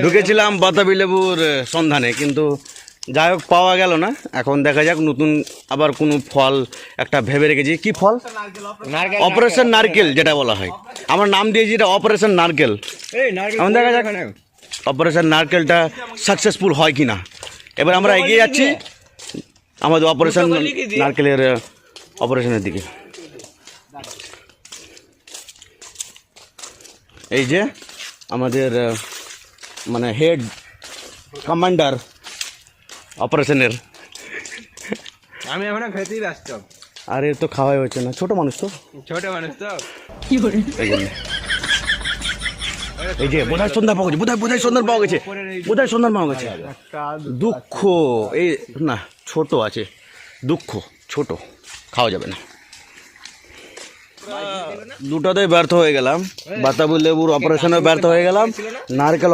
ঢুকেছিলাম বাতাবি লেবুর সন্ধানে, কিন্তু যাই হোক পাওয়া গেল না। এখন দেখা যাক নতুন আবার কোনো ফল একটা ভেবে রেখেছি। কি ফল? অপারেশন নারকেল যেটা বলা হয়, আমার নাম দিয়েছি এটা অপারেশন নারকেল। এখন দেখা যাক অপারেশন নারকেলটা সাকসেসফুল হয় কি না। এবার আমরা এগিয়ে যাচ্ছি আমাদের অপারেশন নারকেলের অপারেশনের দিকে। এই যে আমাদের মানে হেড কমান্ডার অপারেশনের। আমি এখন খেতেই ব্যস্ত। আরে তো খাওয়াই হচ্ছে না, ছোট মানুষ তো। ছোট মানুষ তো এই জন্য এই যে বোধহয় সন্ধ্যা পাওয়া গেছে, বোধহয় সন্ধ্যা পাওয়া গেছে, বোধহয় সন্ধ্যা পাওয়া গেছে। দুঃখ এই না, ছোট আছে, দুঃখ ছোট, খাওয়া যাবে না। দুটাতেই ব্যর্থ হয়ে গেলাম, বাতাবি লেবুর অপারেশনে ব্যর্থ হয়ে গেলাম, নারকেল